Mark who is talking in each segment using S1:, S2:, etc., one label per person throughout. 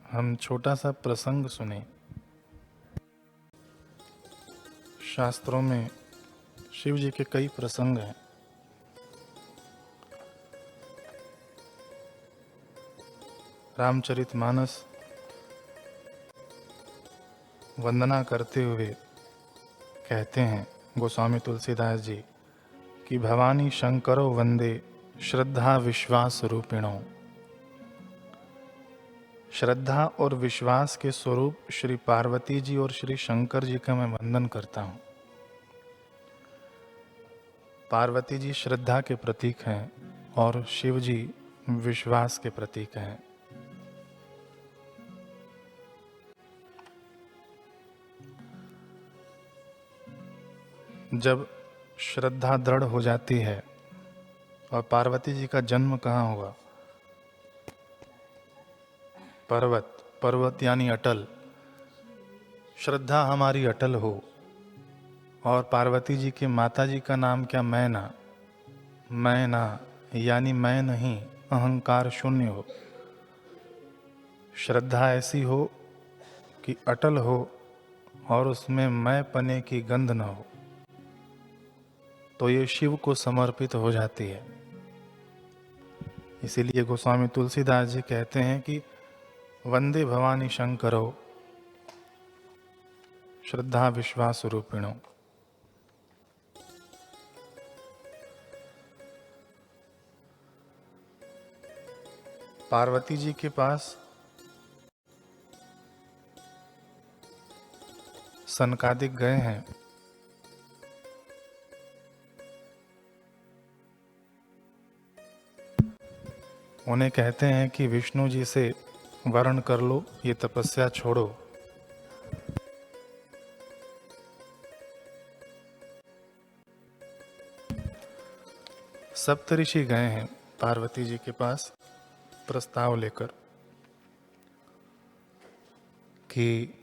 S1: हम छोटा सा प्रसंग सुने। शास्त्रों में शिव जी के कई प्रसंग हैं। रामचरितमानस वंदना करते हुए कहते हैं गोस्वामी तुलसीदास जी कि भवानी शंकरो वंदे श्रद्धा विश्वास रूपिणो। श्रद्धा और विश्वास के स्वरूप श्री पार्वती जी और श्री शंकर जी का मैं वंदन करता हूँ। पार्वती जी श्रद्धा के प्रतीक हैं और शिव जी विश्वास के प्रतीक हैं। जब श्रद्धा दृढ़ हो जाती है, और पार्वती जी का जन्म कहाँ हुआ? पर्वत। पर्वत यानी अटल। श्रद्धा हमारी अटल हो। और पार्वती जी के माता जी का नाम क्या? मैना। मैना यानी मैं नहीं, अहंकार शून्य हो। श्रद्धा ऐसी हो कि अटल हो और उसमें मैं पने की गंध न हो, तो ये शिव को समर्पित हो जाती है। इसीलिए गोस्वामी तुलसीदास जी कहते हैं कि वंदे भवानी शंकरो श्रद्धा विश्वास रूपिणो। पार्वती जी के पास सनकादिक गए हैं। उन्हें कहते हैं कि विष्णु जी से वर्ण कर लो, ये तपस्या छोड़ो। सप्तऋषि गए हैं पार्वती जी के पास प्रस्ताव लेकर कि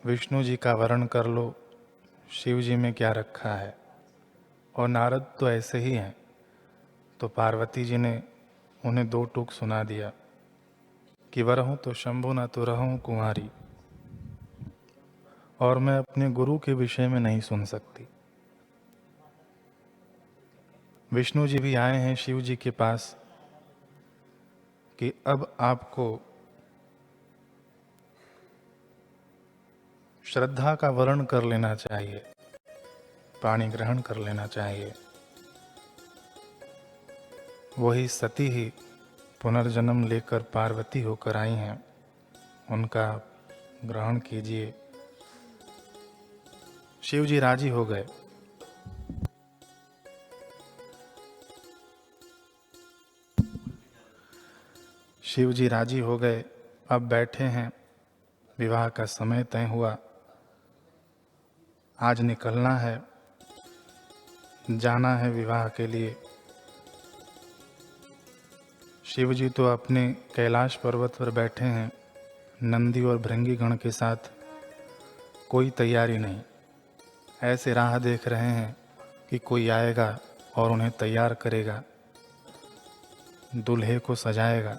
S1: विष्णु जी का वर्ण कर लो, शिव जी में क्या रखा है। और नारद तो ऐसे ही हैं। तो पार्वती जी ने उन्हें दो टूक सुना दिया कि वरहूं तो शंभु न तो रहूं कुंवारी, और मैं अपने गुरु के विषय में नहीं सुन सकती। विष्णु जी भी आए हैं शिव जी के पास कि अब आपको श्रद्धा का वर्ण कर लेना चाहिए, पाणी ग्रहण कर लेना चाहिए। वही सती ही पुनर्जन्म लेकर पार्वती होकर आई हैं, उनका ग्रहण कीजिए। शिव जी राजी हो गए। शिव जी राजी हो गए। अब बैठे हैं, विवाह का समय तय हुआ। आज निकलना है, जाना है विवाह के लिए। शिव जी तो अपने कैलाश पर्वत पर बैठे हैं, नंदी और भृंगी गण के साथ। कोई तैयारी नहीं, ऐसे राह देख रहे हैं कि कोई आएगा और उन्हें तैयार करेगा, दूल्हे को सजाएगा।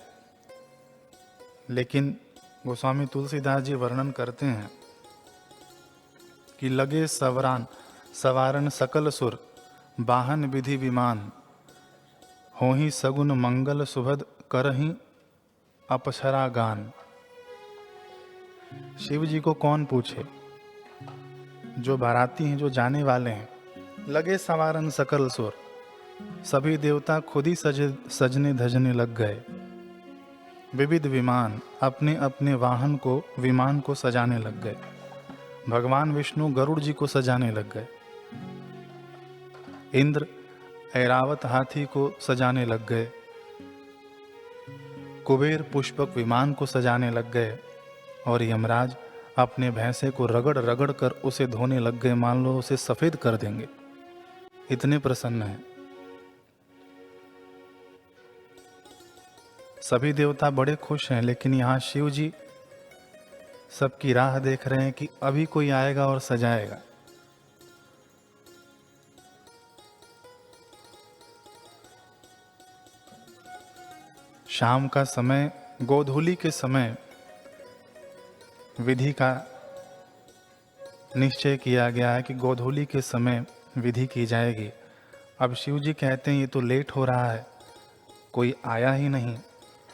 S1: लेकिन गोस्वामी तुलसीदास जी वर्णन करते हैं कि लगे सवारन सकल सुर, वाहन विधि विमान, होहि सगुन मंगल सुभद, करहि अपसरा गान। शिव जी को कौन पूछे? जो बाराती हैं, जो जाने वाले हैं। लगे सवारन सकल सुर, सभी देवता खुद ही सजने धजने लग गए। विविध विमान, अपने अपने वाहन को, विमान को सजाने लग गए। भगवान विष्णु गरुड़ जी को सजाने लग गए। इंद्र ऐरावत हाथी को सजाने लग गए। कुबेर पुष्पक विमान को सजाने लग गए। और यमराज अपने भैंसे को रगड़ रगड़ कर उसे धोने लग गए, मान लो उसे सफेद कर देंगे, इतने प्रसन्न हैं। सभी देवता बड़े खुश हैं, लेकिन यहाँ शिव जी सबकी राह देख रहे हैं कि अभी कोई आएगा और सजाएगा। शाम का समय, गोधूली के समय विधि का निश्चय किया गया है कि गोधूली के समय विधि की जाएगी। अब शिव जी कहते हैं ये तो लेट हो रहा है, कोई आया ही नहीं,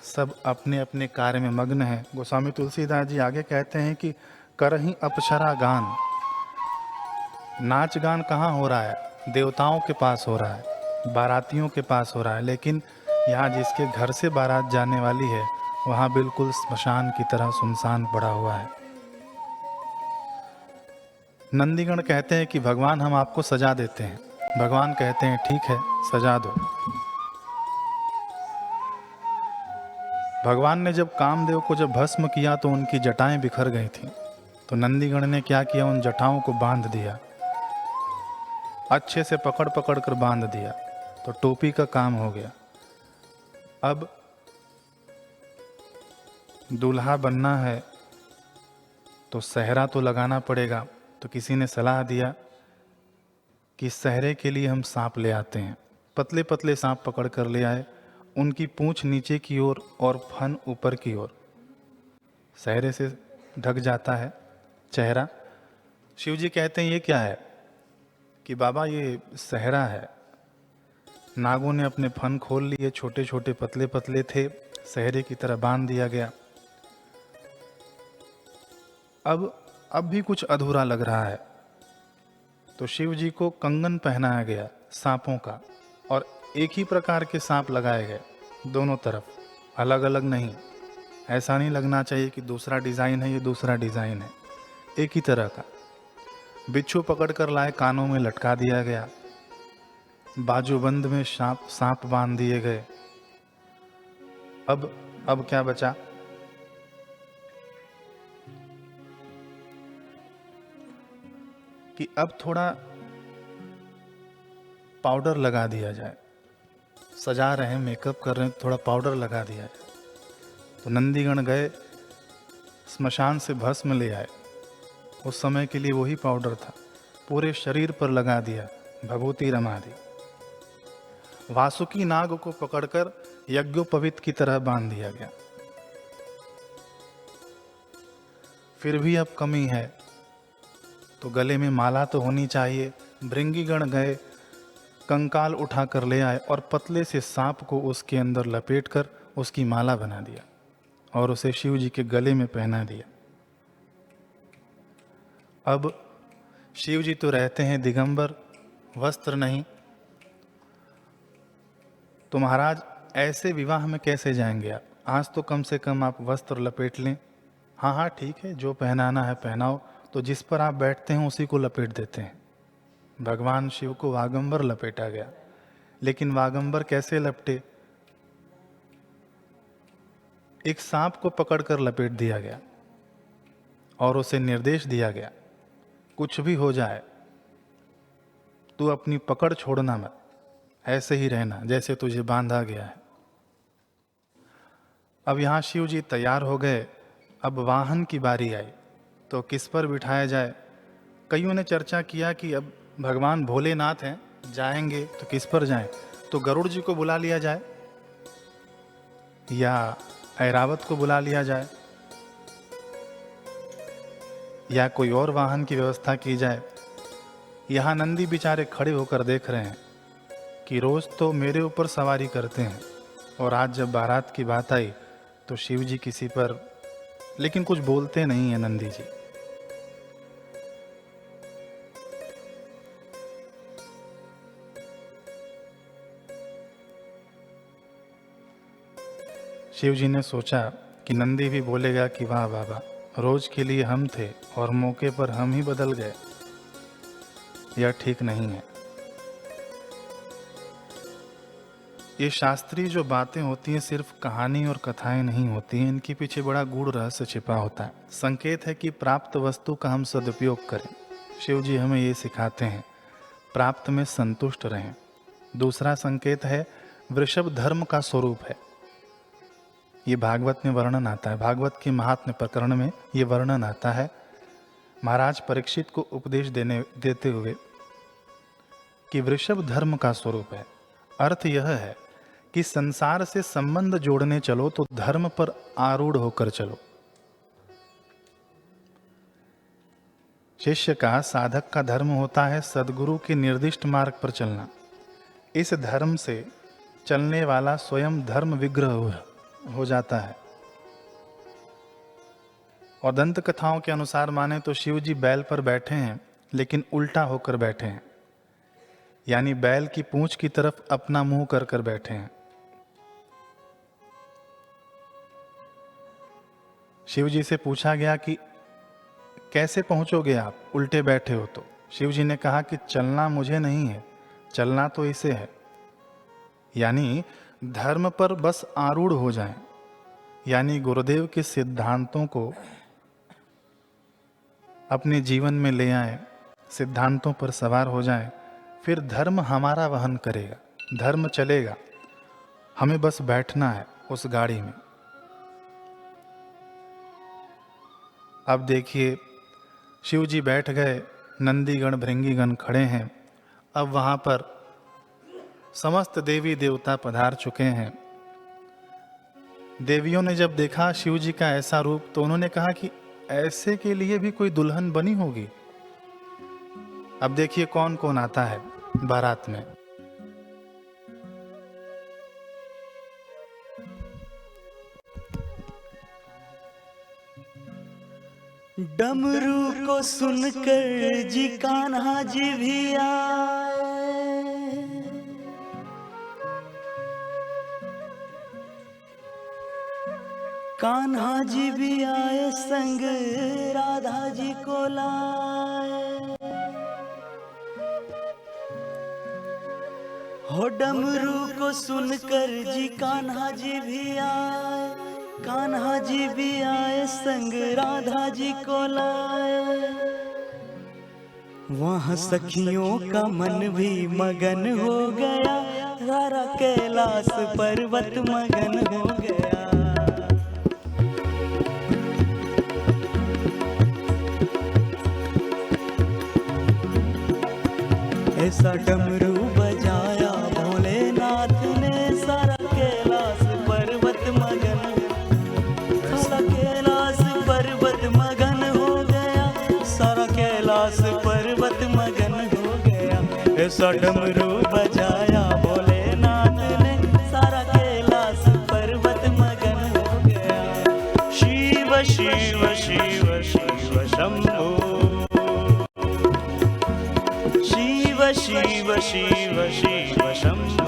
S1: सब अपने अपने कार्य में मग्न है। गोस्वामी तुलसीदास जी आगे कहते हैं कि करहीं अप्सरा गान, नाच गान कहाँ हो रहा है, देवताओं के पास हो रहा है, बारातियों के पास हो रहा है, लेकिन यहाँ जिसके घर से बारात जाने वाली है वहाँ बिल्कुल स्मशान की तरह सुनसान पड़ा हुआ है। नंदीगण कहते हैं कि भगवान हम आपको सजा देते हैं। भगवान कहते हैं ठीक है, सजा दो। भगवान ने जब कामदेव को जब भस्म किया तो उनकी जटाएं बिखर गई थीं। तो नंदीगण ने क्या किया, उन जटाओं को बांध दिया, अच्छे से पकड़ पकड़ कर बांध दिया, तो टोपी का काम हो गया। अब दूल्हा बनना है तो सहरा तो लगाना पड़ेगा। तो किसी ने सलाह दिया कि सहरे के लिए हम सांप ले आते हैं। पतले पतले सांप पकड़ कर ले आए, उनकी पूंछ नीचे की ओर और फन ऊपर की ओर, सहरे से ढक जाता है चेहरा। शिव जी कहते हैं ये क्या है, कि बाबा ये सहरा है। नागों ने अपने फन खोल लिए, छोटे छोटे पतले पतले थे, सहरे की तरह बांध दिया गया। अब भी कुछ अधूरा लग रहा है, तो शिव जी को कंगन पहनाया गया सांपों का, और एक ही प्रकार के सांप लगाए गए दोनों तरफ, अलग अलग नहीं। ऐसा नहीं लगना चाहिए कि दूसरा डिज़ाइन है ये दूसरा डिज़ाइन है, एक ही तरह का। बिच्छू पकड़ कर लाए, कानों में लटका दिया गया, बाजूबंद में सांप बांध दिए गए। अब क्या बचा, कि अब थोड़ा पाउडर लगा दिया जाए। सजा रहे हैं, मेकअप कर रहे हैं, थोड़ा पाउडर लगा दिया जाए। तो नंदीगण गए, स्मशान से भस्म ले आए। उस समय के लिए वही पाउडर था, पूरे शरीर पर लगा दिया, भभूति रमा दी। वासुकी नाग को पकड़कर यज्ञोपवीत की तरह बांध दिया गया। फिर भी अब कमी है, तो गले में माला तो होनी चाहिए। भृंगीगण गए, कंकाल उठा कर ले आए और पतले से सांप को उसके अंदर लपेटकर उसकी माला बना दिया और उसे शिव जी के गले में पहना दिया। अब शिव जी तो रहते हैं दिगंबर, वस्त्र नहीं, तो महाराज ऐसे विवाह में कैसे जाएंगे आप? आज तो कम से कम आप वस्त्र लपेट लें। हाँ हाँ ठीक है, जो पहनाना है पहनाओ। तो जिस पर आप बैठते हैं उसी को लपेट देते हैं। भगवान शिव को वागंबर लपेटा गया, लेकिन वागंबर कैसे लपटे? एक सांप को पकड़कर लपेट दिया गया और उसे निर्देश दिया गया, कुछ भी हो जाए तू अपनी पकड़ छोड़ना मत, ऐसे ही रहना जैसे तुझे बांधा गया है। अब यहाँ शिव जी तैयार हो गए। अब वाहन की बारी आई, तो किस पर बिठाया जाए? कईयों ने चर्चा किया कि अब भगवान भोलेनाथ हैं, जाएंगे तो किस पर जाएं? तो गरुड़ जी को बुला लिया जाए या ऐरावत को बुला लिया जाए या कोई और वाहन की व्यवस्था की जाए। यहाँ नंदी बेचारे खड़े होकर देख रहे हैं कि रोज तो मेरे ऊपर सवारी करते हैं और आज जब बारात की बात आई तो शिव जी किसी पर, लेकिन कुछ बोलते नहीं है नंदी जी। शिव जी ने सोचा कि नंदी भी बोलेगा कि वाह बाबा, रोज के लिए हम थे और मौके पर हम ही बदल गए, यह ठीक नहीं है। ये शास्त्रीय जो बातें होती हैं सिर्फ कहानी और कथाएं नहीं होती हैं, इनके पीछे बड़ा गूढ़ रहस्य छिपा होता है। संकेत है कि प्राप्त वस्तु का हम सदुपयोग करें। शिव जी हमें ये सिखाते हैं, प्राप्त में संतुष्ट रहें। दूसरा संकेत है वृषभ धर्म का स्वरूप है। ये भागवत में वर्णन आता है, भागवत के महात्म्य प्रकरण में ये वर्णन आता है। महाराज परीक्षित को उपदेश देते हुए कि वृषभ धर्म का स्वरूप है। अर्थ यह है कि संसार से संबंध जोड़ने चलो तो धर्म पर आरूढ़ होकर चलो। शिष्य का, साधक का धर्म होता है सद्गुरु के निर्दिष्ट मार्ग पर चलना। इस धर्म से चलने वाला स्वयं धर्म विग्रह हो जाता है। और दंत कथाओं के अनुसार माने तो शिव जी बैल पर बैठे हैं, लेकिन उल्टा होकर बैठे हैं, यानी बैल की पूंछ की तरफ अपना मुंह कर कर बैठे हैं। शिव जी से पूछा गया कि कैसे पहुंचोगे आप, उल्टे बैठे हो तो। शिव जी ने कहा कि चलना मुझे नहीं है, चलना तो इसे है। यानी धर्म पर बस आरूढ़ हो जाएं, यानी गुरुदेव के सिद्धांतों को अपने जीवन में ले आए, सिद्धांतों पर सवार हो जाएं, फिर धर्म हमारा वहन करेगा, धर्म चलेगा, हमें बस बैठना है उस गाड़ी में। अब देखिए, शिव जी बैठ गए, नंदीगण भृंगीगण खड़े हैं। अब वहाँ पर समस्त देवी देवता पधार चुके हैं। देवियों ने जब देखा शिव जी का ऐसा रूप, तो उन्होंने कहा कि ऐसे के लिए भी कोई दुल्हन बनी होगी। अब देखिए कौन कौन आता है बारात में।
S2: डमरू को सुनकर जी कान्हा जी भी आए, कान्हा जी भी आए संग राधा जी को लाए। हो डमरू को सुनकर जी कान्हा जी भी आए, कान्हा जी भी आए संग राधा जी को लाए। वहाँ सखियों का मन भी मगन हो गया, सारा कैलाश पर्वत मगन हो गया। ऐसा डमरू बजाया भोलेनाथ ने, सारा कैलाश पर्वत मगन, सारा कैलाश पर्वत मगन हो गया, सारा कैलाश पर्वत मगन हो गया। ऐसा डमरू बजाया भोलेनाथ ने, सारा कैलाश पर्वत मगन हो गया। शिव शिव शिव शिव शंभो, शिव शिव शिव शिव शंभो।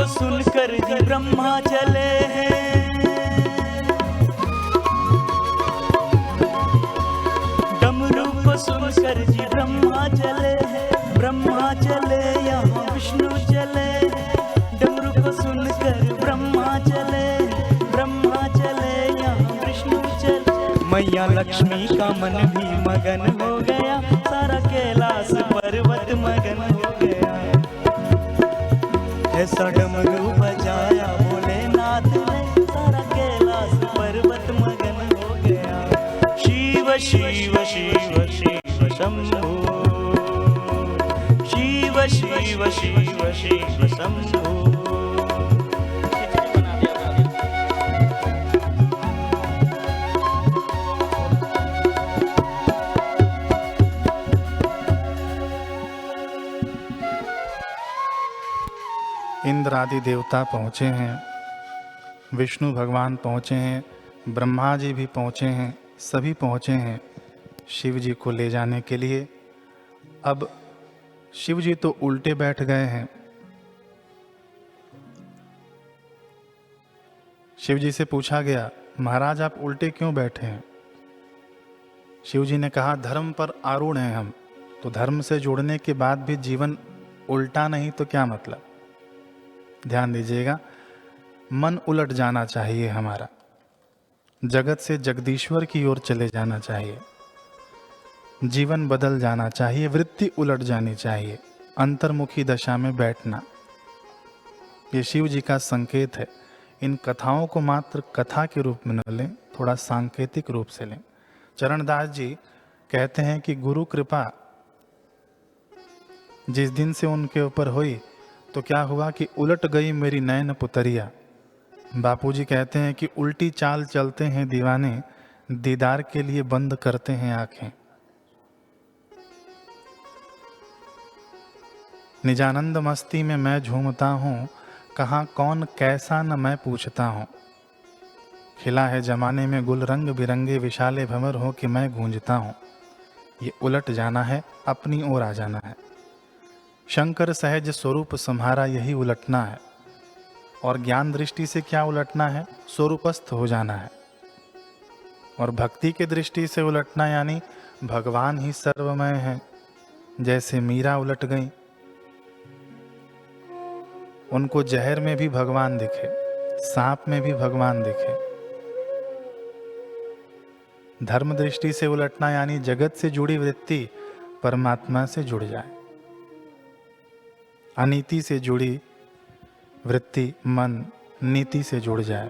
S2: सुनकर जी ब्रह्मा चले हैं, डमरू को सुनकर जी ब्रह्मा चले हैं, ब्रह्मा चले यहाँ विष्णु चले। डमरू को सुनकर ब्रह्मा चले, ब्रह्मा चले यहाँ विष्णु चले। मैया लक्ष्मी का मन भी मगन हो गया, सारा कैलाश पर्वत मगन हो गया। ऐसा डमरू बजाया भोलेनाथ ने, सारा कैलाश पर्वत मगन हो गया। शिव शिव शिव शिव शंभो, शिव शिव शिव शिव शंभो।
S1: इंद्र आदि देवता पहुँचे हैं, विष्णु भगवान पहुँचे हैं, ब्रह्मा जी भी पहुँचे हैं, सभी पहुँचे हैं शिव जी को ले जाने के लिए। अब शिव जी तो उल्टे बैठ गए हैं, शिव जी से पूछा गया, महाराज आप उल्टे क्यों बैठे हैं? शिव जी ने कहा, धर्म पर आरूढ़ हैं हम, तो धर्म से जुड़ने के बाद भी जीवन उल्टा नहीं तो क्या मतलब? ध्यान दीजिएगा, मन उलट जाना चाहिए हमारा, जगत से जगदीश्वर की ओर चले जाना चाहिए, जीवन बदल जाना चाहिए, वृत्ति उलट जानी चाहिए, अंतर्मुखी दशा में बैठना। ये शिव जी का संकेत है। इन कथाओं को मात्र कथा के रूप में न लें, थोड़ा सांकेतिक रूप से लें। चरणदास जी कहते हैं कि गुरु कृपा जिस दिन से उनके ऊपर हुई तो क्या हुआ कि उलट गई मेरी नैन पुतरिया। बापूजी कहते हैं कि उल्टी चाल चलते हैं दीवाने, दीदार के लिए बंद करते हैं आंखें। निजानंद मस्ती में मैं झूमता हूँ, कहाँ कौन कैसा न मैं पूछता हूँ। खिला है जमाने में गुल रंग बिरंगे, विशाले भंवर हो कि मैं गूंजता हूँ। ये उलट जाना है, अपनी ओर आ जाना है। शंकर सहज स्वरूप सम्हारा, यही उलटना है। और ज्ञान दृष्टि से क्या उलटना है? स्वरूपस्थ हो जाना है। और भक्ति की दृष्टि से उलटना यानी भगवान ही सर्वमय है। जैसे मीरा उलट गई, उनको जहर में भी भगवान दिखे, सांप में भी भगवान दिखे। धर्म दृष्टि से उलटना यानी जगत से जुड़ी वृत्ति परमात्मा से जुड़ जाए। अनीति से जुड़ी वृत्ति मन नीति से जुड़ जाए।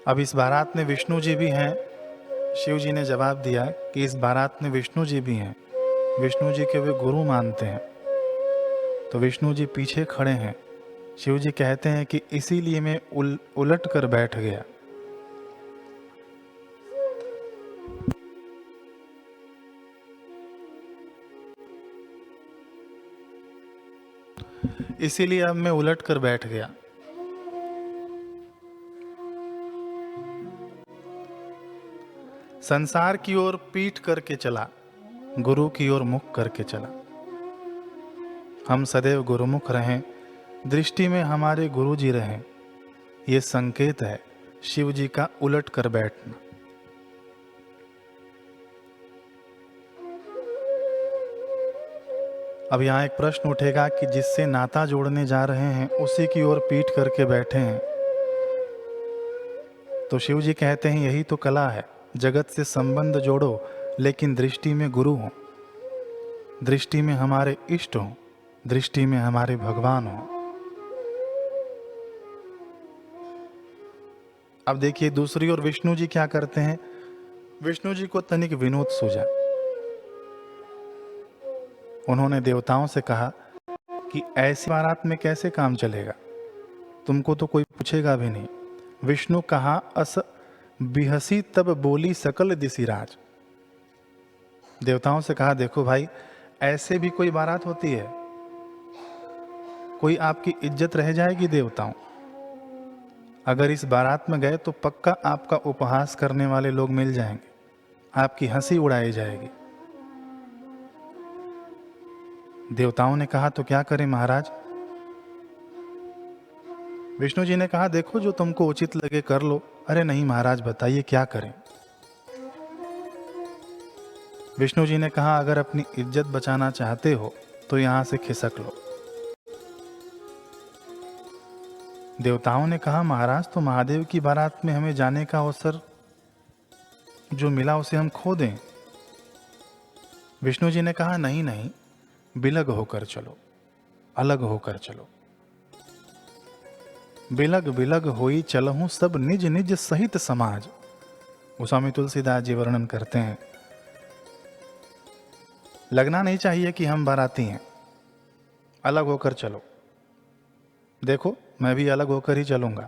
S1: अब इस बारात में विष्णु जी भी हैं। शिव जी ने जवाब दिया कि इस बारात में विष्णु जी भी हैं। विष्णु जी के वे गुरु मानते हैं, तो विष्णु जी पीछे खड़े हैं। शिव जी कहते हैं कि इसीलिए मैं उलट कर बैठ गया। इसीलिए अब मैं उलट कर बैठ गया। संसार की ओर पीठ करके चला, गुरु की ओर मुख करके चला। हम सदैव गुरुमुख रहें, दृष्टि में हमारे गुरु जी रहें। ये संकेत है शिव जी का उलट कर बैठना। अब यहाँ एक प्रश्न उठेगा कि जिससे नाता जोड़ने जा रहे हैं उसी की ओर पीठ करके बैठे हैं। तो शिव जी कहते हैं यही तो कला है, जगत से संबंध जोड़ो लेकिन दृष्टि में गुरु हो, दृष्टि में हमारे इष्ट हो, दृष्टि में हमारे भगवान हो। अब देखिए दूसरी ओर विष्णु जी क्या करते हैं। विष्णु जी को तनिक विनोद सूझा। उन्होंने देवताओं से कहा कि ऐसी बारात में कैसे काम चलेगा, तुमको तो कोई पूछेगा भी नहीं। विष्णु कहा, अस बिहसी तब बोली सकल दिसिराज। देवताओं से कहा, देखो भाई, ऐसे भी कोई बारात होती है? कोई आपकी इज्जत रह जाएगी देवताओं? अगर इस बारात में गए तो पक्का आपका उपहास करने वाले लोग मिल जाएंगे, आपकी हंसी उड़ाई जाएगी। देवताओं ने कहा, तो क्या करें महाराज? विष्णु जी ने कहा, देखो जो तुमको उचित लगे कर लो। अरे नहीं महाराज, बताइए क्या करें? विष्णु जी ने कहा, अगर अपनी इज्जत बचाना चाहते हो तो यहां से खिसक लो। देवताओं ने कहा, महाराज तो महादेव की बारात में हमें जाने का अवसर जो मिला उसे हम खो दें? विष्णु जी ने कहा, नहीं नहीं, बिलग होकर चलो, अलग होकर चलो। बिलग बिलग होई चलहूं सब निज निज सहित समाज। गोस्वामी तुलसीदास जी वर्णन करते हैं, लगना नहीं चाहिए कि हम बाराती हैं, अलग होकर चलो। देखो मैं भी अलग होकर ही चलूंगा।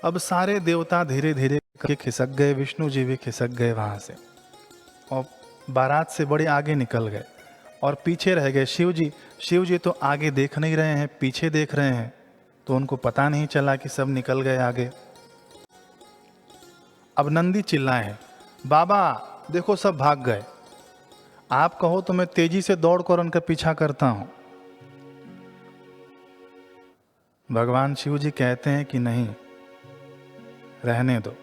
S1: अब सारे देवता धीरे धीरे करके खिसक गए, विष्णु जी भी खिसक गए वहां से और बारात से बड़े आगे निकल गए और पीछे रह गए शिव जी। शिव जी तो आगे देख नहीं रहे हैं, पीछे देख रहे हैं, तो उनको पता नहीं चला कि सब निकल गए आगे। अब नंदी चिल्लाए हैं, बाबा देखो सब भाग गए, आप कहो तो मैं तेजी से दौड़ कर उनका पीछा करता हूं। भगवान शिव जी कहते हैं कि नहीं, रहने दो।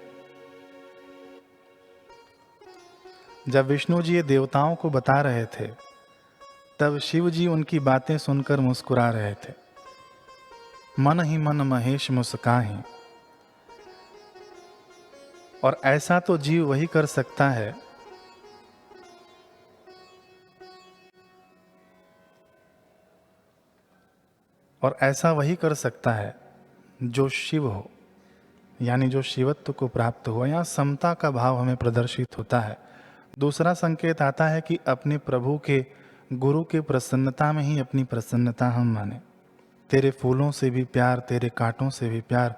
S1: जब विष्णु जी ये देवताओं को बता रहे थे, तब शिव जी उनकी बातें सुनकर मुस्कुरा रहे थे। मन ही मन महेश मुस्काहि, और ऐसा तो जीव वही कर सकता है और ऐसा वही कर सकता है जो शिव हो, यानी जो शिवत्व को प्राप्त हो। यहाँ समता का भाव हमें प्रदर्शित होता है। दूसरा संकेत आता है कि अपने प्रभु के, गुरु के प्रसन्नता में ही अपनी प्रसन्नता हम माने। तेरे फूलों से भी प्यार, तेरे कांटों से भी प्यार।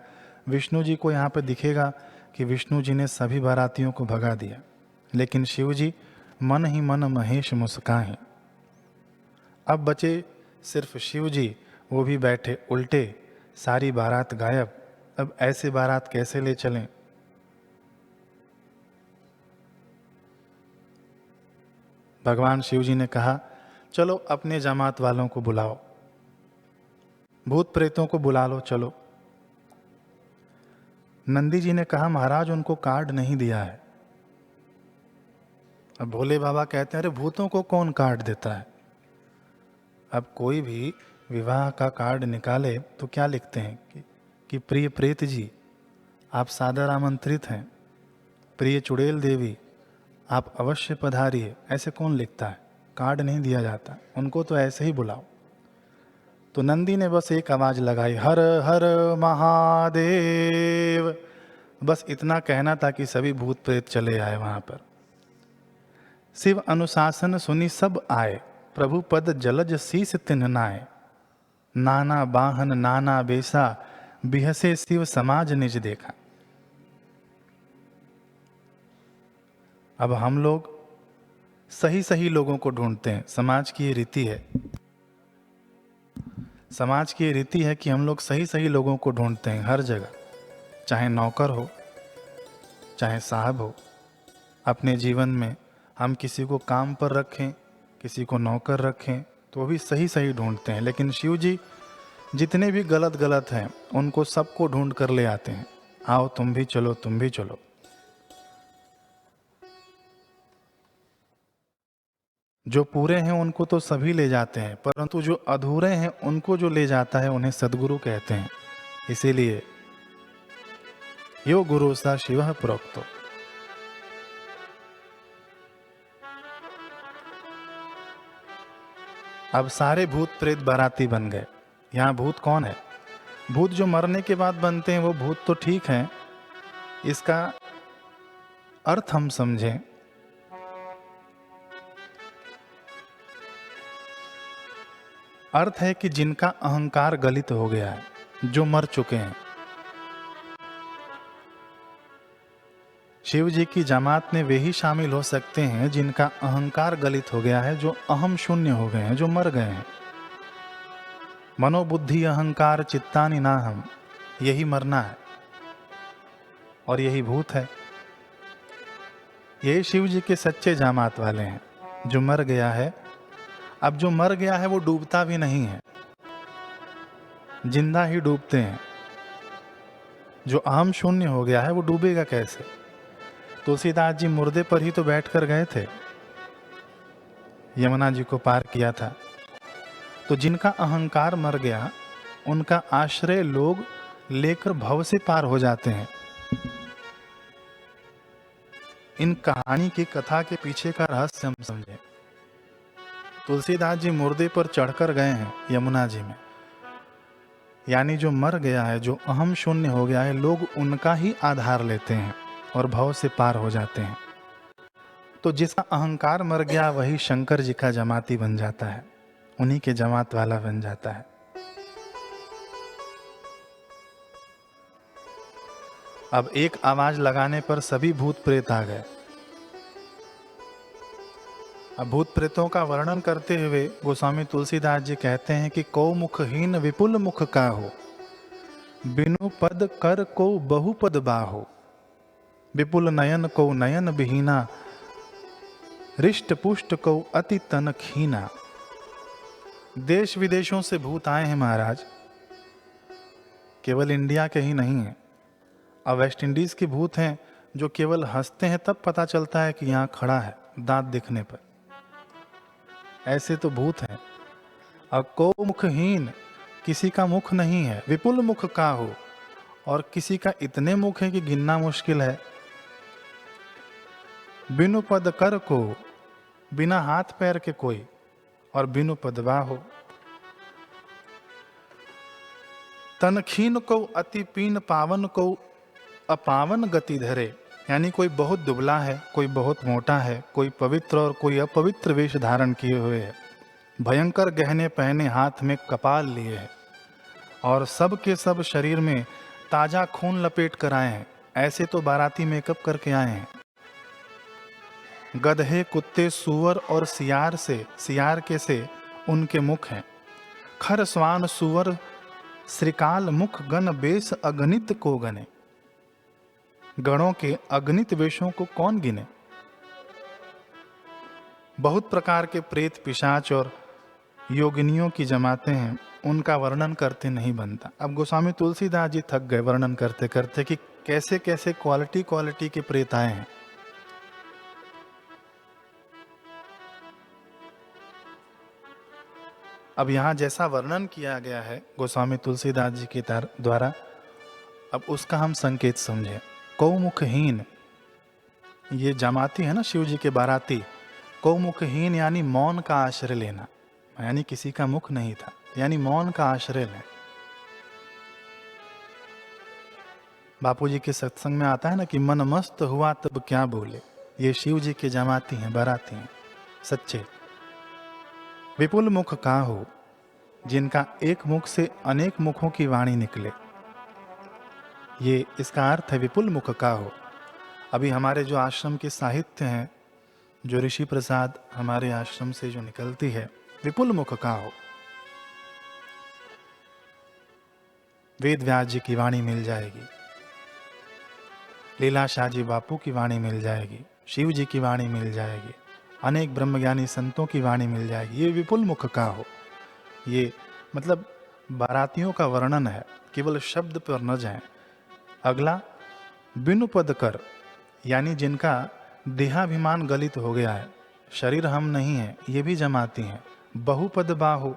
S1: विष्णु जी को यहाँ पे दिखेगा कि विष्णु जी ने सभी बारातियों को भगा दिया, लेकिन शिव जी मन ही मन महेश मुस्काहि। अब बचे सिर्फ शिव जी, वो भी बैठे उल्टे, सारी बारात गायब। अब ऐसे बारात कैसे ले चलें? भगवान शिव जी ने कहा, चलो अपने जमात वालों को बुलाओ, भूत प्रेतों को बुला लो, चलो। नंदी जी ने कहा, महाराज उनको कार्ड नहीं दिया है। अब भोले बाबा कहते हैं, अरे भूतों को कौन कार्ड देता है? अब कोई भी विवाह का कार्ड निकाले तो क्या लिखते हैं कि प्रिय प्रेत जी आप सादर आमंत्रित हैं, प्रिय चुड़ैल देवी आप अवश्य पधारिए। ऐसे कौन लिखता है? कार्ड नहीं दिया जाता, उनको तो ऐसे ही बुलाओ। तो नंदी ने बस एक आवाज लगाई, हर हर महादेव। बस इतना कहना था कि सभी भूत प्रेत चले आए वहां पर। शिव अनुशासन सुनी सब आए, प्रभु पद जलज शीस तिन्ह नाए। नाना बाहन नाना बेसा, बिहसे शिव समाज निज देखा। अब हम लोग सही सही लोगों को ढूंढते हैं। समाज की ये रीति है, समाज की ये रीति है कि हम लोग सही सही लोगों को ढूंढते हैं हर जगह, चाहे नौकर हो चाहे साहब हो। अपने जीवन में हम किसी को काम पर रखें, किसी को नौकर रखें, तो भी सही सही ढूंढते हैं। लेकिन शिव जी जितने भी गलत गलत हैं उनको सबको ढूंढ कर ले आते हैं। आओ तुम भी चलो, तुम भी चलो। जो पूरे हैं उनको तो सभी ले जाते हैं, परंतु जो अधूरे हैं उनको जो ले जाता है उन्हें सद्गुरु कहते हैं। इसीलिए यो गुरु सा शिवः प्रोक्तो। अब सारे भूत प्रेत बाराती बन गए। यहाँ भूत कौन है? भूत जो मरने के बाद बनते हैं वो भूत तो ठीक है, इसका अर्थ हम समझें। अर्थ है कि जिनका अहंकार गलित हो गया है, जो मर चुके हैं। शिव जी की जमात में वे ही शामिल हो सकते हैं जिनका अहंकार गलित हो गया है, जो अहम शून्य हो गए हैं, जो मर गए हैं। मनोबुद्धि अहंकार चित्तानि नाहम, यही मरना है और यही भूत है। यही शिव जी के सच्चे जामात वाले हैं, जो मर गया है। अब जो मर गया है वो डूबता भी नहीं है, जिंदा ही डूबते हैं। जो अहम शून्य हो गया है वो डूबेगा कैसे? तुलसीदास जी मुर्दे पर ही तो बैठ कर गए थे, यमुना जी को पार किया था। तो जिनका अहंकार मर गया उनका आश्रय लोग लेकर भव से पार हो जाते हैं। इन कहानी की कथा के पीछे का रहस्य हम समझें। तुलसीदास जी मुर्दे पर चढ़कर गए हैं यमुना जी में, यानी जो मर गया है, जो अहम शून्य हो गया है, लोग उनका ही आधार लेते हैं और भव से पार हो जाते हैं। तो जिसका अहंकार मर गया वही शंकर जी का जमाती बन जाता है, उन्हीं के जमात वाला बन जाता है। अब एक आवाज लगाने पर सभी भूत प्रेत आ गए। अब भूत प्रेतों का वर्णन करते हुए गोस्वामी तुलसीदास जी कहते हैं कि कौ मुखहीन विपुल मुख का हो, बिनु पद कर को बहुपद बाहो। विपुल नयन को नयन बिहीना, रिष्ट पुष्ट को अति तन खीना। देश विदेशों से भूत आए हैं महाराज, केवल इंडिया के ही नहीं हैं। अब वेस्ट इंडीज के भूत हैं जो केवल हंसते हैं तब पता चलता है कि यहाँ खड़ा है दांत दिखने पर, ऐसे तो भूत हैं। और को मुखहीन, किसी का मुख नहीं है, विपुल मुख का हो, और किसी का इतने मुख है कि गिनना मुश्किल है। बिनु पद कर को, बिना हाथ पैर के कोई, और बिनु पदवा हो। तनखीन को अति पीन, पावन को अपावन गति धरे। यानी कोई बहुत दुबला है, कोई बहुत मोटा है, कोई पवित्र और कोई अपवित्र वेश धारण किए हुए है, भयंकर गहने पहने, हाथ में कपाल लिए है, और सब के सब शरीर में ताजा खून लपेट कर आए हैं। ऐसे तो बाराती मेकअप करके आए हैं। गधे, कुत्ते, सूअर और सियार के से उनके मुख हैं। खर, स्वान, सूअर, श्रीकाल मुख गण बेश अगणित को गने। गणों के अगणित वेशों को कौन गिने। बहुत प्रकार के प्रेत, पिशाच और योगिनियों की जमातें हैं, उनका वर्णन करते नहीं बनता। अब गोस्वामी तुलसीदास जी थक गए वर्णन करते करते कि कैसे कैसे क्वालिटी के प्रेत आए हैं। अब यहाँ जैसा वर्णन किया गया है गोस्वामी तुलसीदास जी के द्वारा, अब उसका हम संकेत समझें। कौमुखहीन, ये जमाती है ना शिव जी के बाराती। कौमुखहीन यानी मौन का आश्रय लेना, यानी किसी का मुख नहीं था, यानी मौन का आश्रय लें। बापू जी के सत्संग में आता है ना कि मन मस्त हुआ तब क्या बोले। ये शिव जी के जमाती हैं, बाराती हैं सच्चे। विपुल मुख का हो, जिनका एक मुख से अनेक मुखों की वाणी निकले, ये इसका अर्थ है विपुल मुख का हो। अभी हमारे जो आश्रम के साहित्य हैं, जो ऋषि प्रसाद हमारे आश्रम से जो निकलती है, विपुल मुख का हो। वेद व्यास जी की वाणी मिल जाएगी, लीलाशाह जी बापू की वाणी मिल जाएगी, शिव जी की वाणी मिल जाएगी, अनेक ब्रह्मज्ञानी संतों की वाणी मिल जाएगी। ये विपुल मुख का हो। ये मतलब बारातियों का वर्णन है, केवल शब्द पर न जाएं। अगला, बिनु पद कर, यानी जिनका देहाभिमान गलित हो गया है, शरीर हम नहीं है, ये भी जमाती हैं। बहुपद बाहु,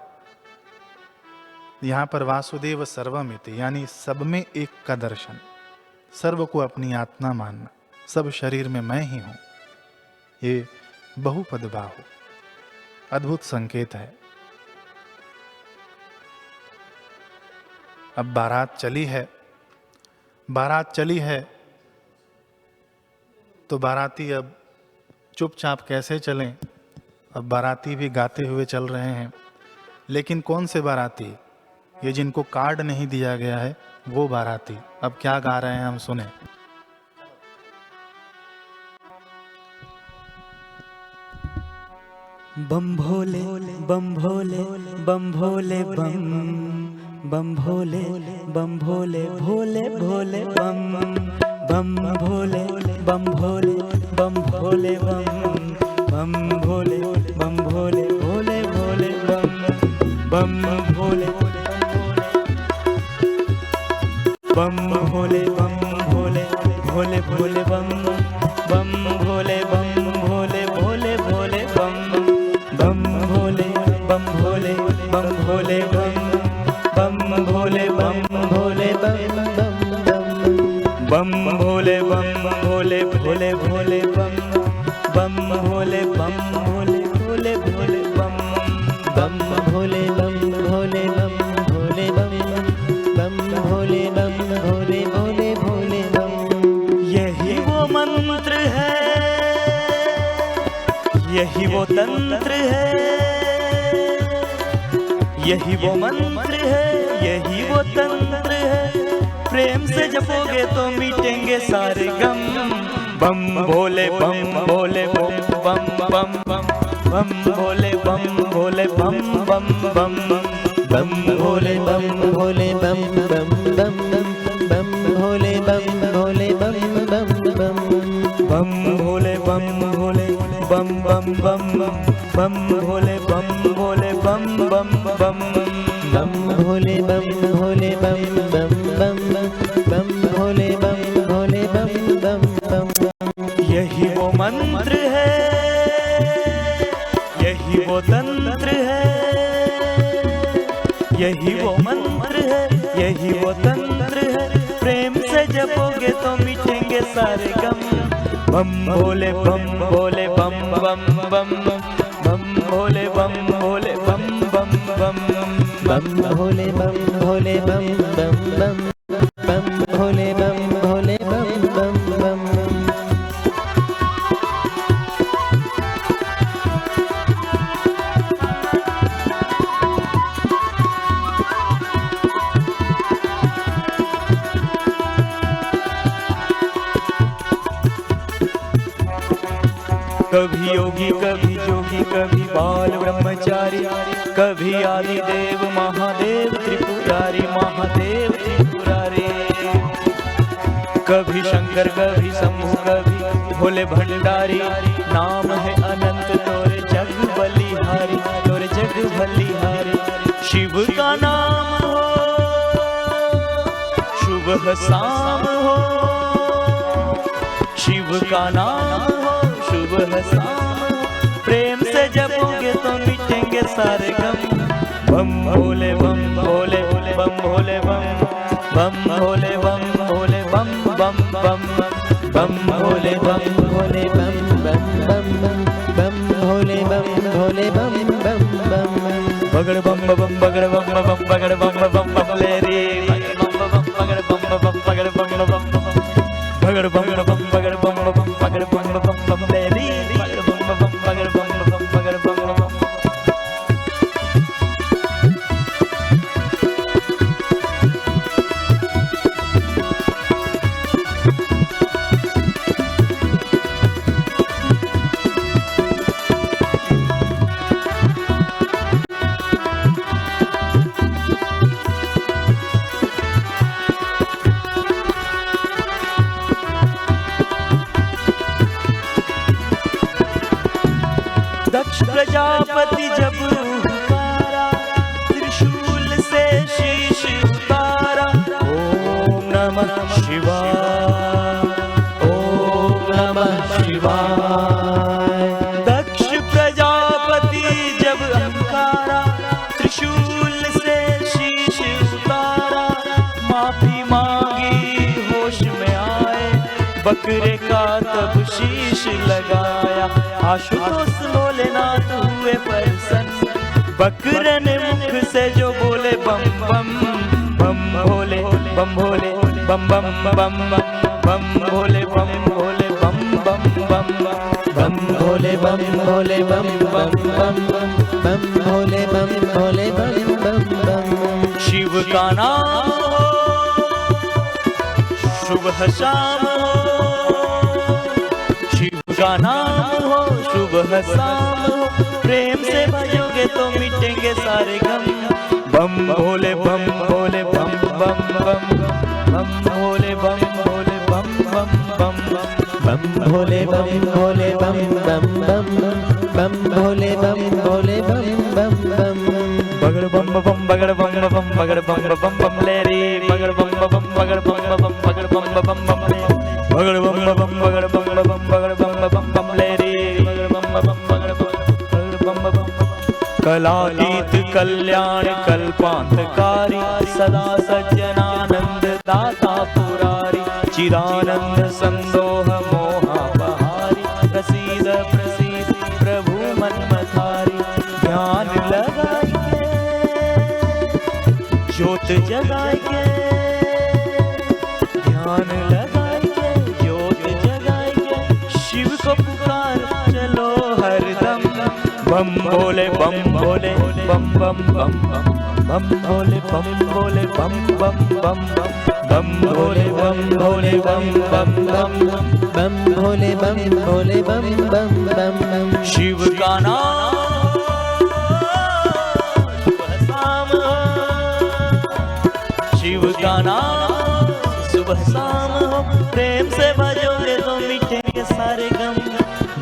S1: यहाँ पर वासुदेव सर्वमिति, यानी सब में एक का दर्शन, सर्व को अपनी आत्मा मानना, सब शरीर में मैं ही हूं। ये बहुपद बाहु अद्भुत संकेत है। अब बारात चली है तो बाराती अब चुपचाप कैसे चलें। अब बाराती भी गाते हुए चल रहे हैं, लेकिन कौन से बाराती? ये जिनको कार्ड नहीं दिया गया है वो बाराती। अब क्या गा रहे हैं हम सुने।
S2: बम भोले बम भोले बम भोले बम बम भोले बम भोले भोले भोले बम बम भोले बम भोले बम भोले बम बम भोले बम भोले भोले भोले बम बम भोले बम भोले बम भोले भोले भोले बम बम भोले बम भोले भोले भोले बम बम भोले बम भोले बम भोले बम बम भोले बम भोले बम बम भोले बम भोले भोले भोले बम बम भोले बम भोले भोले भोले बम बम भोले बम भोले बम भोले बम बम भोले बम भोले भोले भोले बम। यही वो मंत्र है, यही वो तंत्र है, यही वो मंत्र है, यही वो तंत्र है। प्रेम से जपोगे तो मिटेंगे सारे गम। बम भोले बम भोले बम बम बम बम बम भोले बम भोले बम बम बम बम भोले बम भोले बम बम बम बम भोले बम भोले बम बम बम बम भोले बम भोले बम बम बम बम भोले बम भोले बम बम बम
S3: बम भोले बम भोले बम बम बम बम भोले बम भोले बम बम बम।
S2: यही वो मंत्र है, यही वो तंत्र है, यही वो मंत्र है, यही वो तंत्र है। प्रेम से जपोगे तो मिटेंगे सारे गम। बम भोले बम भोले बम बम बम बम भोले बम भोले बम बम बम
S3: बम भोले बम भोले बम बम बम बम भोले बम भोले बम बम बम।
S2: कभी योगी कभी जोगी कभी बाल ब्रह्मचारी, कभी आदि देव महादेव त्रिपुरारी महादेव त्रिपुरारी। कभी शंकर कभी शंभु कभी भोले भंडारी। नाम है अनंत तोरे जग बलिहारी, तोरे जग बलिहारी। शिव का नाम हो शुभ शाम हो, शिव का नाम हो शुभ शाम। प्रेम से जपोगे तो मिटेंगे सारे गम। बम भोले बम भोले बम भोले बम बम भोले बम भोले बम बम बम
S3: बम भोले बम भोले बम बम बम बम भोले बम भोले बम बम बम।
S2: बगड़ बम बम बगड़ बम बम बगड़ बम बम बम ले रे बम बम बगड़ बम बम बगड़ बम बम बगड़ बम बम बगड़ बम बम बगड़ बम बम ले रे बगड़ बम बम बगड़ बम बम बगड़ बम बम। दक्ष प्रजापति जब पुकारा, त्रिशूल से शीश उतारा। ओम नमः शिवाय,
S3: ओम नमः शिवाय।
S2: दक्ष प्रजापति जब पुकारा, त्रिशूल से शीश उतारा। माफी मांगी होश में आए, बकरे का तब शीश लगाया। आशुतोष भोलेनाथ हुए प्रसन्न, बकरे ने मुख से जो बोले बम बम बम भोले बम भोले बम बम बम बम भोले बम भोले बम बम बम
S3: बम भोले बम भोले बम बम बम बम भोले बम भोले बम बम बम।
S2: शिव का नाम हो शुभ शाम हो, शिव का नाम हो शुभ शाम हो। प्रेम से भजोगे तो मिटेंगे सारे गम। बम भोले बम भोले बम बम बम बम भोले बम भोले बम बम बम
S3: बम भोले बम भोले बम बम बम बम भोले बम भोले बम बम बम।
S2: बगड़ बम बम बगड़ बम बम बगड़ बम बम बम ले रे बगड़ बम बम बगड़ बम बम बगड़ बम बम बम ले बगड़ बम बम बगड़ बम बम बगड़ बम बम बम ले रे बगड़ बम बम बगड़ बम बम। कलातीत कल्याण कल्पांतकारी, सदा सज्जनानंद दाता पुरारी। चिदानंद संदोह मोहापहारी, प्रसीद प्रसीद प्रभु मनमथारी। ध्यान लगाइए ज्योत जगाइए, ध्यान लगाइए ज्योत जगाइए। शिव को पुकार चलो हरदम। बम भोले बम भोले बम बम बम बम भोले बम भोले बम बम बम बम भोले बम भोले बम बम बम
S3: बम भोले बम भोले बम बम बम।
S2: शिव का नाम सुबह शाम हो, शिव का नाम सुबह शाम हो। प्रेम से भजोगे तो मिटेंगे सारे गम।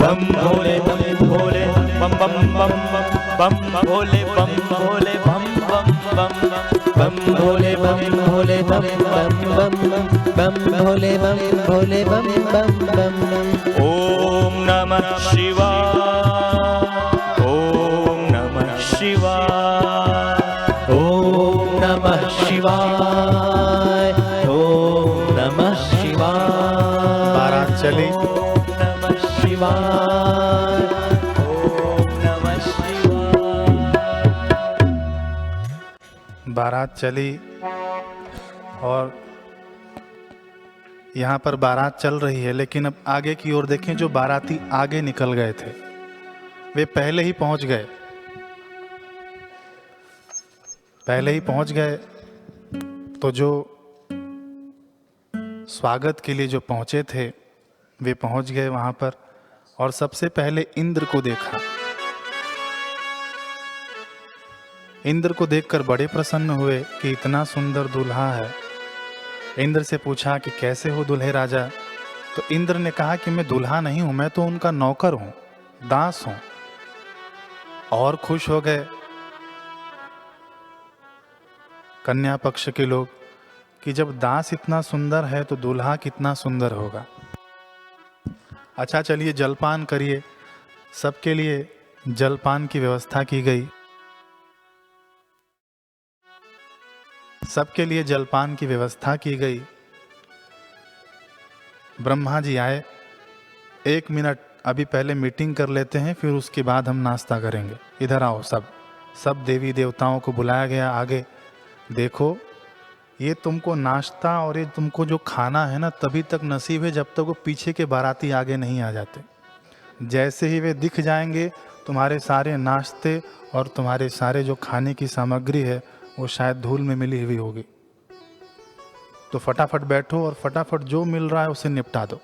S2: बम भोले बम भोले बम बम भोले बम भोले बम बम बम
S3: बम भोले बम भोले बम बम बम बम भोले बम भोले बम बम बम।
S2: ओम नमः शिवाय, ओम नमः शिवाय,
S3: ओम नमः शिवाय, ओम नमः शिवाय।
S1: बारात चली,
S2: ओम नमः शिवाय, ओम नमः शिवाय।
S1: बारात चली और यहाँ पर बारात चल रही है, लेकिन अब आगे की ओर देखें, जो बाराती आगे निकल गए थे वे पहले ही पहुंच गए, पहले ही पहुंच गए। तो जो स्वागत के लिए जो पहुंचे थे वे पहुंच गए वहां पर, और सबसे पहले इंद्र को देखा। इंद्र को देखकर बड़े प्रसन्न हुए कि इतना सुंदर दूल्हा है। इंद्र से पूछा कि कैसे हो दूल्हे राजा? तो इंद्र ने कहा कि मैं दूल्हा नहीं हूं, मैं तो उनका नौकर हूं, दास हूं। और खुश हो गए कन्या पक्ष के लोग कि जब दास इतना सुंदर है तो दूल्हा कितना सुंदर होगा। अच्छा चलिए जलपान करिए। सबके लिए जलपान की व्यवस्था की गई। सबके लिए जलपान की व्यवस्था की गई। ब्रह्मा जी आए, 1 मिनट अभी पहले मीटिंग कर लेते हैं, फिर उसके बाद हम नाश्ता करेंगे। इधर आओ सब देवी देवताओं को बुलाया गया आगे। देखो ये तुमको नाश्ता और ये तुमको जो खाना है ना, तभी तक नसीब है जब तक वो पीछे के बाराती आगे नहीं आ जाते। जैसे ही वे दिख जाएंगे, तुम्हारे सारे नाश्ते और तुम्हारे सारे जो खाने की सामग्री है वो शायद धूल में मिली हुई होगी। तो फटाफट बैठो और फटाफट जो मिल रहा है उसे निपटा दो।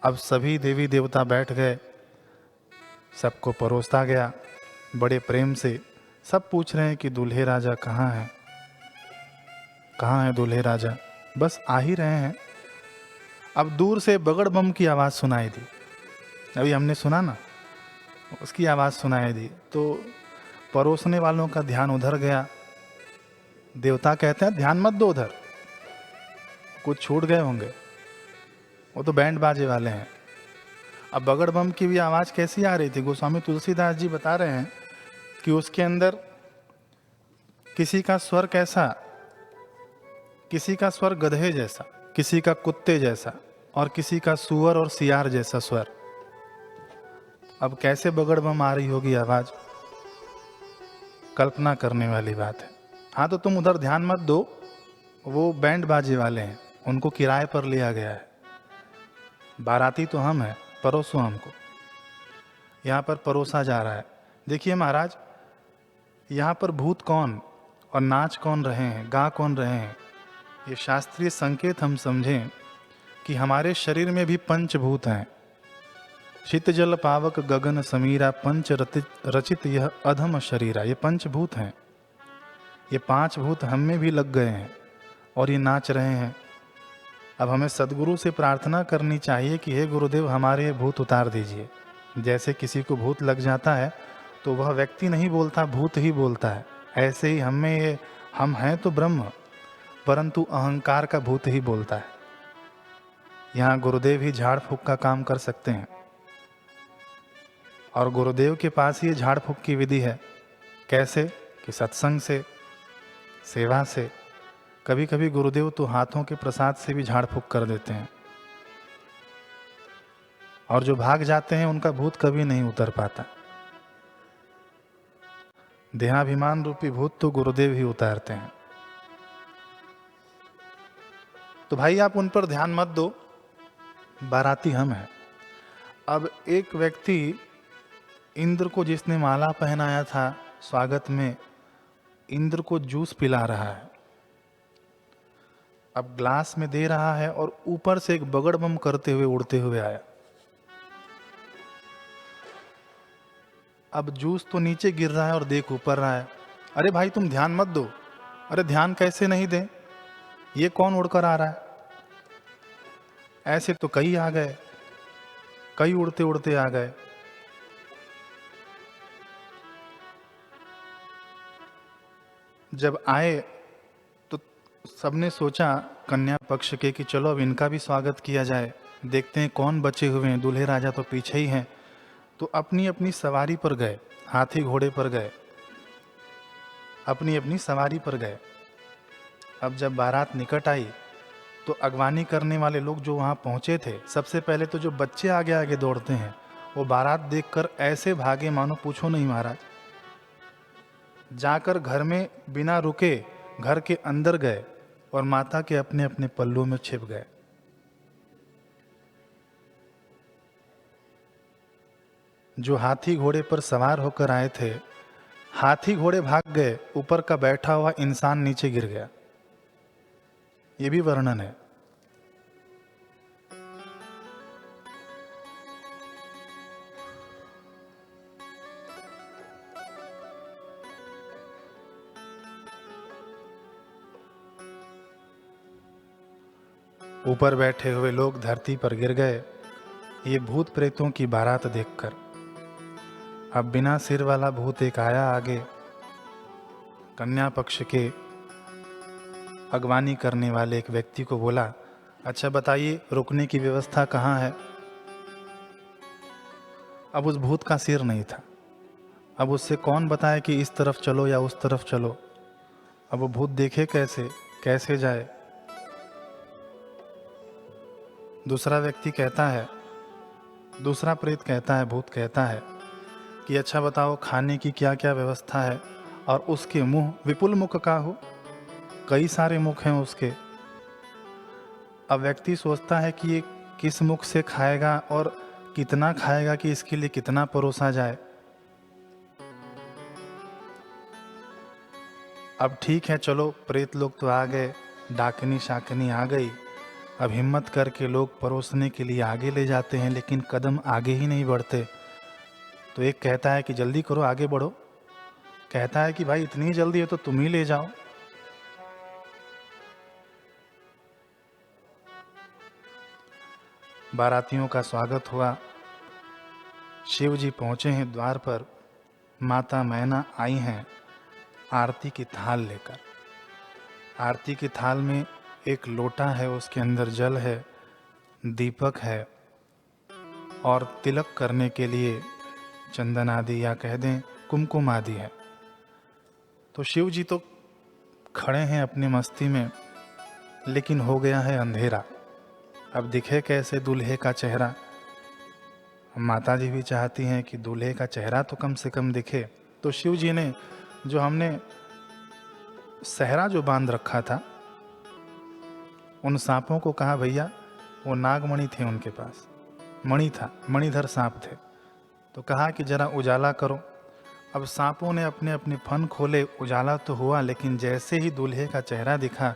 S1: अब सभी देवी देवता बैठ गए, सबको परोसा गया बड़े प्रेम से। सब पूछ रहे हैं कि दूल्हे राजा कहाँ हैं, कहाँ है दूल्हे राजा? बस आ ही रहे हैं। अब दूर से बगड़ बम की आवाज़ सुनाई दी। अभी हमने सुना ना, उसकी आवाज़ सुनाई दी तो परोसने वालों का ध्यान उधर गया। देवता कहते हैं ध्यान मत दो उधर, कुछ छूट गए होंगे, वो तो बैंड बाजे वाले हैं। अब बगड़ बम की भी आवाज़ कैसी आ रही थी? गोस्वामी तुलसीदास जी बता रहे हैं कि उसके अंदर किसी का स्वर कैसा, किसी का स्वर गधे जैसा, किसी का कुत्ते जैसा, और किसी का सुअर और सियार जैसा स्वर। अब कैसे बगड़ बम आ रही होगी आवाज़, कल्पना करने वाली बात है। हाँ तो तुम उधर ध्यान मत दो, वो बैंड बाजे वाले हैं, उनको किराए पर लिया गया है। बाराती तो हम हैं, परोसो हमको। यहाँ पर परोसा जा रहा है। देखिए महाराज, यहाँ पर भूत कौन और नाच कौन रहे हैं, गा कौन रहे हैं, ये शास्त्रीय संकेत हम समझें कि हमारे शरीर में भी पंचभूत हैं। शीत जल पावक गगन समीरा पंच रचित यह अधम शरीरा, ये पंचभूत हैं। ये 5 भूत हम में भी लग गए हैं और ये नाच रहे हैं। अब हमें सदगुरु से प्रार्थना करनी चाहिए कि हे गुरुदेव हमारे ये भूत उतार दीजिए। जैसे किसी को भूत लग जाता है तो वह व्यक्ति नहीं बोलता, भूत ही बोलता है। ऐसे ही हमें ये, हम हैं तो ब्रह्म, परंतु अहंकार का भूत ही बोलता है। यहाँ गुरुदेव ही झाड़ फूक का काम कर सकते हैं, और गुरुदेव के पास ही झाड़ फूक की विधि है। कैसे? कि सत्संग से, सेवा से। कभी कभी गुरुदेव तो हाथों के प्रसाद से भी झाड़ फूक कर देते हैं, और जो भाग जाते हैं उनका भूत कभी नहीं उतर पाता। देहाभिमान रूपी भूत तो गुरुदेव ही उतारते हैं। तो भाई आप उन पर ध्यान मत दो, बाराती हम हैं। अब एक व्यक्ति इंद्र को, जिसने माला पहनाया था स्वागत में, इंद्र को जूस पिला रहा है। अब ग्लास में दे रहा है और ऊपर से एक बगड़ बम करते हुए उड़ते हुए आया। अब जूस तो नीचे गिर रहा है और देख ऊपर रहा है। अरे भाई तुम ध्यान मत दो। अरे ध्यान कैसे नहीं दें, ये कौन उड़कर आ रहा है? ऐसे तो कई आ गए, कई उड़ते उड़ते आ गए। जब आए तो सबने सोचा कन्या पक्ष के कि चलो अब इनका भी स्वागत किया जाए, देखते हैं कौन बचे हुए हैं, दूल्हे राजा तो पीछे ही हैं। तो अपनी अपनी सवारी पर गए, हाथी घोड़े पर गए, अपनी अपनी सवारी पर गए। अब जब बारात निकट आई तो अगवानी करने वाले लोग जो वहाँ पहुँचे थे, सबसे पहले तो जो बच्चे आगे आगे दौड़ते हैं वो बारात देखकर ऐसे भागे मानो पूछो नहीं महाराज। जाकर घर में बिना रुके घर के अंदर गए और माता के अपने अपने पल्लू में छिप गए। जो हाथी घोड़े पर सवार होकर आए थे, हाथी घोड़े भाग गए, ऊपर का बैठा हुआ इंसान नीचे गिर गया। ये भी वर्णन है। ऊपर बैठे हुए लोग धरती पर गिर गए, ये भूत प्रेतों की बारात देखकर। अब बिना सिर वाला भूत एक आया आगे, कन्या पक्ष के अगवानी करने वाले एक व्यक्ति को बोला, अच्छा बताइए रुकने की व्यवस्था कहाँ है। अब उस भूत का सिर नहीं था। अब उससे कौन बताए कि इस तरफ चलो या उस तरफ चलो। अब वो भूत देखे कैसे जाए। दूसरा व्यक्ति कहता है, दूसरा प्रेत कहता है, भूत कहता है कि अच्छा बताओ खाने की क्या क्या व्यवस्था है। और उसके मुंह विपुल मुख का हो, कई सारे मुख हैं उसके। अब व्यक्ति सोचता है कि ये किस मुख से खाएगा और कितना खाएगा कि इसके लिए कितना परोसा जाए। अब ठीक है चलो, प्रेत लोग तो आ गए, डाकनी शाकनी आ गई। अब हिम्मत करके लोग परोसने के लिए आगे ले जाते हैं, लेकिन कदम आगे ही नहीं बढ़ते। तो एक कहता है कि जल्दी करो, आगे बढ़ो। कहता है कि भाई इतनी जल्दी है तो तुम ही ले जाओ। बारातियों का स्वागत हुआ। शिव जी पहुंचे हैं द्वार पर। माता मैना आई हैं आरती की थाल लेकर। आरती की थाल में एक लोटा है, उसके अंदर जल है, दीपक है और तिलक करने के लिए चंदन आदि या कह दें कुमकुम आदि है। तो शिव जी तो खड़े हैं अपनी मस्ती में, लेकिन हो गया है अंधेरा। अब दिखे कैसे दूल्हे का चेहरा। माता जी भी चाहती हैं कि दूल्हे का चेहरा तो कम से कम दिखे। तो शिव जी ने जो हमने सहरा जो बांध रखा था, उन सांपों को कहा भैया, वो नागमणि थे उनके पास, मणि था, मणिधर सांप थे। तो कहा कि जरा उजाला करो। अब सांपों ने अपने अपने फन खोले, उजाला तो हुआ, लेकिन जैसे ही दूल्हे का चेहरा दिखा,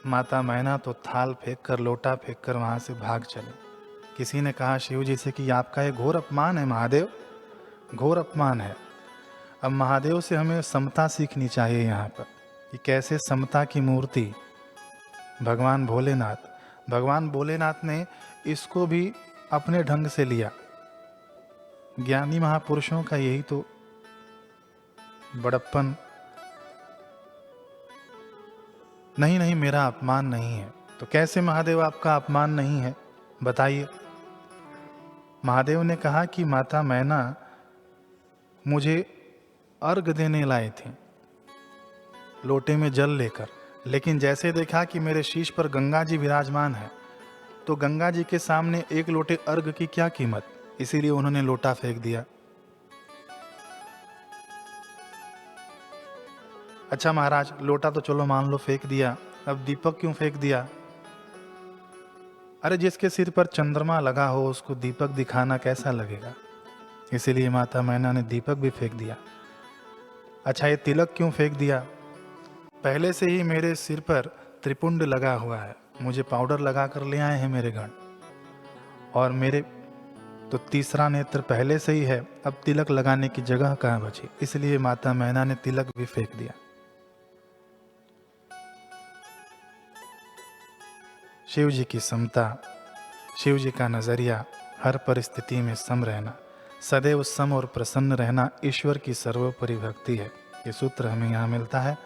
S1: माता मैना तो थाल फेंक कर, लोटा फेंक कर वहाँ से भाग चले। किसी ने कहा शिव जी से कि आपका ये घोर अपमान है महादेव, घोर अपमान है। अब महादेव से हमें समता सीखनी चाहिए यहाँ पर कि कैसे समता की मूर्ति भगवान भोलेनाथ ने इसको भी अपने ढंग से लिया। ज्ञानी महापुरुषों का यही तो बड़प्पन। नहीं, मेरा अपमान नहीं है। तो कैसे महादेव आपका अपमान नहीं है, बताइए। महादेव ने कहा कि माता मैना मुझे अर्घ देने लाए थे लोटे में जल लेकर, लेकिन जैसे देखा कि मेरे शीश पर गंगा जी विराजमान है, तो गंगा जी के सामने एक लोटे अर्घ की क्या कीमत, इसीलिए उन्होंने लोटा फेंक दिया। अच्छा महाराज, लोटा तो चलो मान लो फेंक दिया, अब दीपक क्यों फेंक दिया? अरे जिसके सिर पर चंद्रमा लगा हो उसको दीपक दिखाना कैसा लगेगा, इसीलिए माता मैना ने दीपक भी फेंक दिया। अच्छा ये तिलक क्यों फेंक दिया? पहले से ही मेरे सिर पर त्रिपुंड लगा हुआ है, मुझे पाउडर लगा कर ले आए हैं मेरे गण, और मेरे तो तीसरा नेत्र पहले से ही है, अब तिलक लगाने की जगह कहाँ बची, इसलिए माता मैना ने तिलक भी फेंक दिया। शिव जी की समता, शिव जी का नजरिया, हर परिस्थिति में सम रहना, सदैव सम और प्रसन्न रहना ईश्वर की सर्वोपरि भक्ति है। ये सूत्र हमें यहाँ मिलता है।